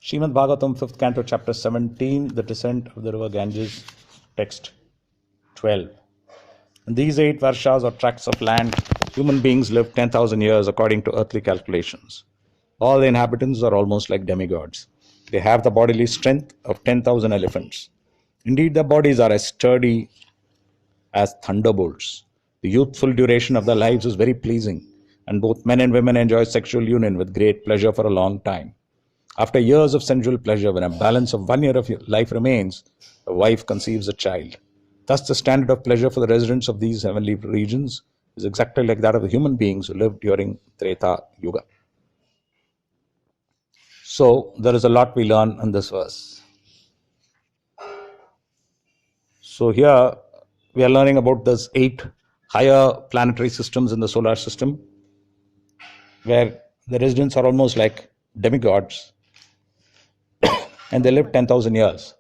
Srimad Bhagavatam, 5th canto, chapter 17, the descent of the river Ganges, text 12. In these 8 varshas or tracts of land, human beings live 10,000 years according to earthly calculations. All the inhabitants are almost like demigods. They have the bodily strength of 10,000 elephants. Indeed, their bodies are as sturdy as thunderbolts. The youthful duration of their lives is very pleasing, and both men and women enjoy sexual union with great pleasure for a long time. After years of sensual pleasure, when a balance of 1 year of life remains, the wife conceives a child. Thus, the standard of pleasure for the residents of these heavenly regions is exactly like that of the human beings who lived during Treta Yuga. So, there is a lot we learn in this verse. So, here we are learning about those 8 higher planetary systems in the solar system, where the residents are almost like demigods and they live 10,000 years.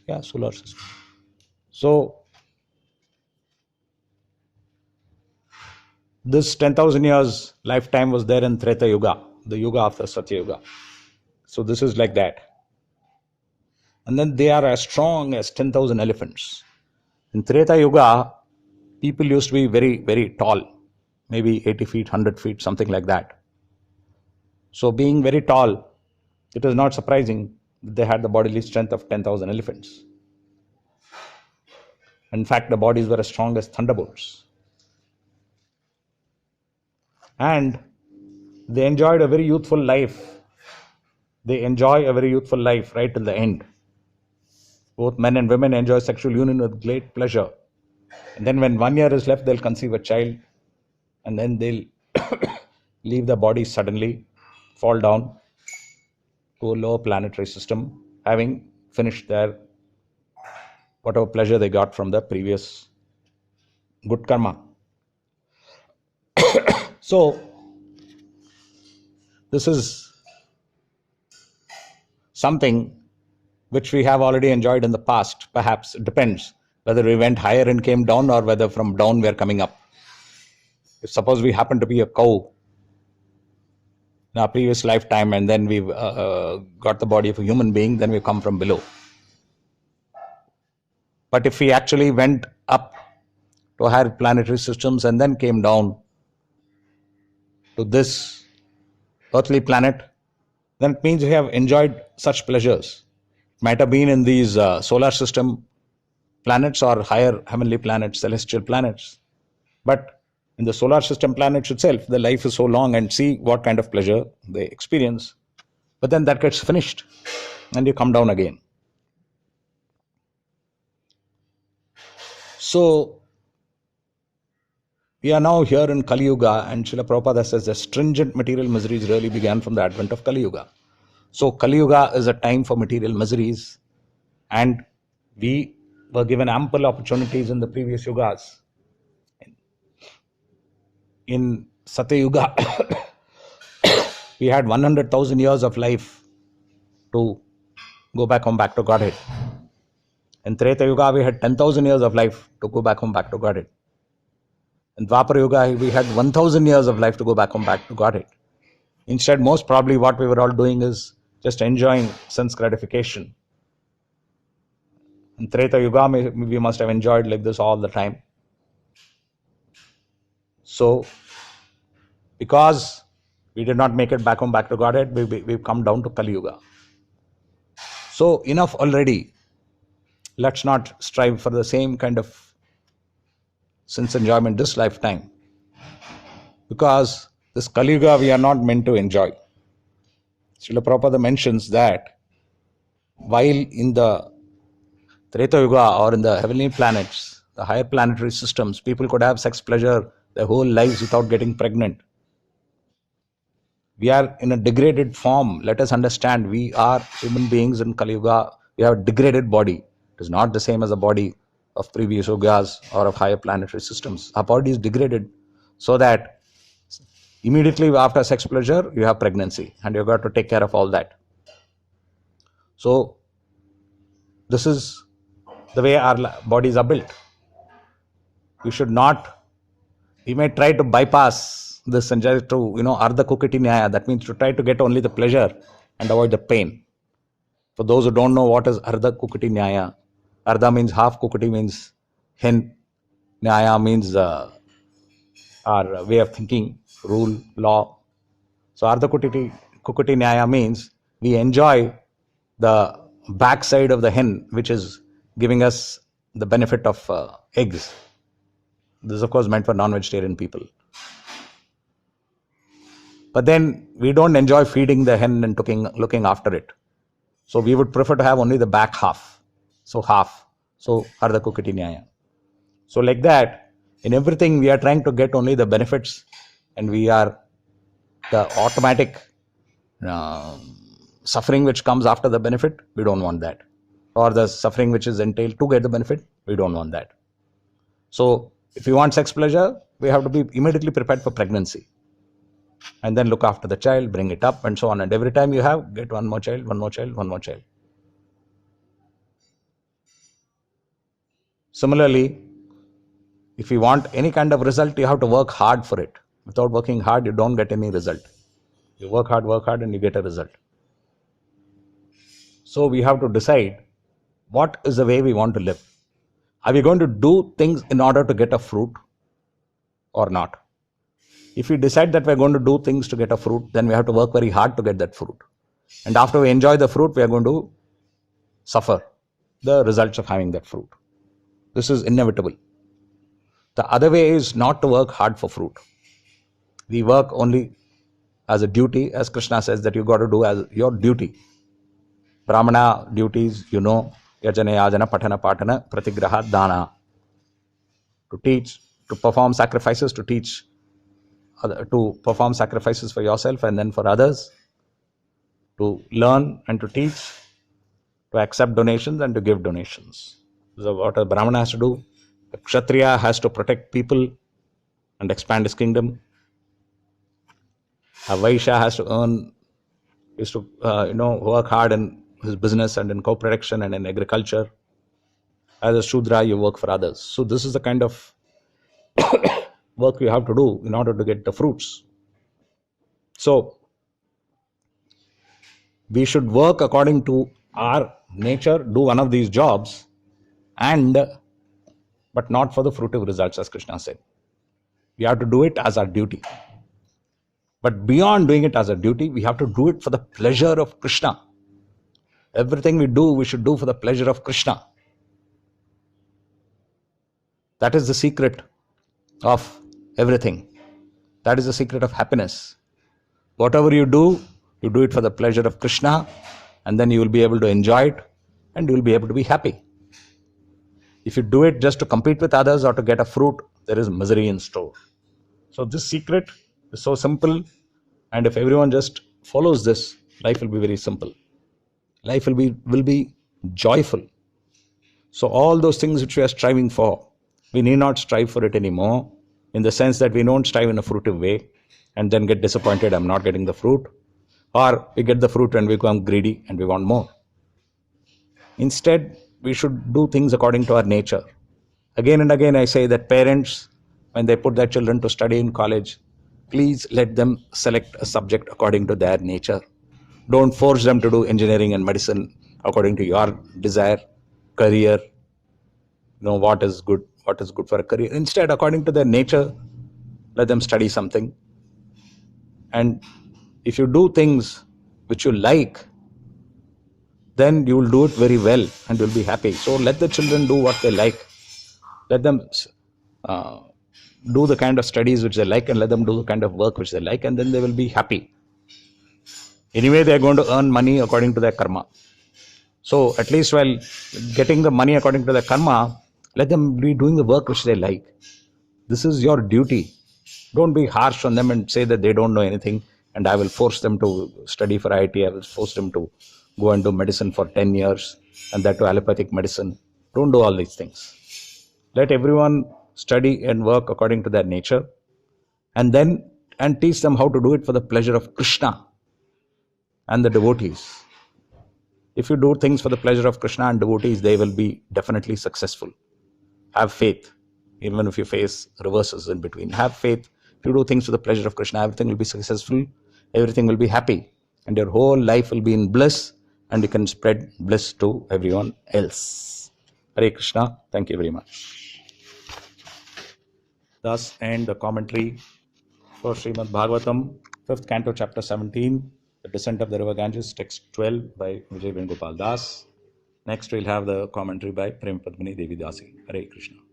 Yeah, solar system. So, this 10,000 years lifetime was there in Treta Yuga, the Yuga after Satya Yuga. So, this is like that. And then they are as strong as 10,000 elephants. In Treta Yuga, people used to be very, very tall, maybe 80 feet, 100 feet, something like that. So, being very tall, it is not surprising that they had the bodily strength of 10,000 elephants. In fact, the bodies were as strong as thunderbolts. And they enjoyed a very youthful life. They enjoy a very youthful life right till the end. Both men and women enjoy sexual union with great pleasure. And then when 1 year is left, they'll conceive a child. And then they'll leave the body suddenly, fall down to a lower planetary system, having finished their whatever pleasure they got from the previous good karma. So, this is something which we have already enjoyed in the past. Perhaps it depends whether we went higher and came down or whether from down we are coming up. If suppose we happen to be a cow in our previous lifetime and then we've got the body of a human being, then we come from below. But if we actually went up to higher planetary systems and then came down to this earthly planet, then it means we have enjoyed such pleasures. It might have been in these solar system planets or higher heavenly planets, celestial planets. But in the solar system planets itself, the life is so long, and see what kind of pleasure they experience. But then that gets finished and you come down again. So, we are now here in Kali Yuga, and Srila Prabhupada says the stringent material miseries really began from the advent of Kali Yuga. So, Kali Yuga is a time for material miseries, and we were given ample opportunities in the previous yugas. In Satya Yuga, we had 100,000 years of life to go back home back to Godhead. In Treta Yuga, we had 10,000 years of life to go back home back to Godhead. In Dwapara Yuga, we had 1,000 years of life to go back home back to Godhead. Instead, most probably what we were all doing is just enjoying sense gratification. In Treta Yuga, we must have enjoyed like this all the time. So, because we did not make it back home back to Godhead, we've come down to Kali Yuga. So, enough already. Let's not strive for the same kind of sense enjoyment this lifetime. Because this Kali Yuga we are not meant to enjoy. Srila Prabhupada mentions that while in the Treta Yuga or in the heavenly planets, the higher planetary systems, people could have sex pleasure their whole lives without getting pregnant. We are in a degraded form. Let us understand, we are human beings in Kali Yuga. We have a degraded body. It is not the same as the body of previous yugas or of higher planetary systems. Our body is degraded so that immediately after sex pleasure, you have pregnancy and you've got to take care of all that. So, this is the way our bodies are built. We should not, we may try to bypass this and try to, Ardha Kukiti Nyaya. That means to try to get only the pleasure and avoid the pain. For those who don't know what is Ardha Kukiti Nyaya, Ardha means half, Kukiti means hen, Nyaya means our way of thinking, rule, law. So Ardha Kukiti Nyaya means we enjoy the backside of the hen, which is giving us the benefit of eggs. This is of course meant for non-vegetarian people. But then we don't enjoy feeding the hen and looking after it. So we would prefer to have only the back half. So half. So Ardha Kukiti Nyaya. So like that, in everything we are trying to get only the benefits, and we are the automatic suffering which comes after the benefit, we don't want that. Or the suffering which is entailed to get the benefit, we don't want that. So if we want sex pleasure, we have to be immediately prepared for pregnancy. And then look after the child, bring it up, and so on. And every time you have, get one more child, one more child, one more child. Similarly, if you want any kind of result, you have to work hard for it. Without working hard, you don't get any result. You work hard, and you get a result. So we have to decide what is the way we want to live. Are we going to do things in order to get a fruit or not? If we decide that we're going to do things to get a fruit, then we have to work very hard to get that fruit. And after we enjoy the fruit, we are going to suffer the results of having that fruit. This is inevitable. The other way is not to work hard for fruit. We work only as a duty, as Krishna says that you got to do as your duty. Brahmana duties, yajana, yajana, patana, patana, pratigraha, dana. To teach, to perform sacrifices, to perform sacrifices for yourself and then for others, to learn and to teach, to accept donations and to give donations. This is what a Brahmana has to do. A Kshatriya has to protect people and expand his kingdom. A Vaishya has to work hard in his business and in co-production and in agriculture. As a Shudra, you work for others. So this is the kind of work you have to do in order to get the fruits. So we should work according to our nature, do one of these jobs, but not for the fruitive results, as Krishna said. We have to do it as our duty. But beyond doing it as a duty, we have to do it for the pleasure of Krishna. Everything we do, we should do for the pleasure of Krishna. That is the secret of everything. That is the secret of happiness. Whatever you do it for the pleasure of Krishna, and then you will be able to enjoy it, and you will be able to be happy. If you do it just to compete with others or to get a fruit, there is misery in store. So this secret is so simple, and if everyone just follows this, life will be very simple. Life will be joyful. So all those things which we are striving for, we need not strive for it anymore, in the sense that we don't strive in a fruitive way and then get disappointed, I'm not getting the fruit. Or we get the fruit and we become greedy and we want more. Instead, we should do things according to our nature. Again and again I say that parents, when they put their children to study in college, please let them select a subject according to their nature. Don't force them to do engineering and medicine according to your desire, career, what is good for a career. Instead, according to their nature, let them study something. And if you do things which you like, then you will do it very well and you'll be happy. So let the children do what they like. Let them do the kind of studies which they like, and let them do the kind of work which they like, and then they will be happy. Anyway, they are going to earn money according to their karma. So at least while getting the money according to their karma, let them be doing the work which they like. This is your duty. Don't be harsh on them and say that they don't know anything and I will force them to study for IIT. I will force them to go and do medicine for 10 years and that to allopathic medicine. Don't do all these things. Let everyone study and work according to their nature, and teach them how to do it for the pleasure of Krishna and the devotees. If you do things for the pleasure of Krishna and devotees, they will be definitely successful. Have faith, even if you face reverses in between. Have faith If you do things for the pleasure of Krishna, everything will be successful, everything will be happy, and your whole life will be in bliss, and you can spread bliss to everyone else. Hare Krishna. Thank you very much. Thus end the commentary for Srimad Bhagavatam, 5th canto, chapter 17, The Descent of the River Ganges, text 12 by Vijay Venugopal Das. Next, we'll have the commentary by Prem Padmini Devi Dasi. Hare Krishna.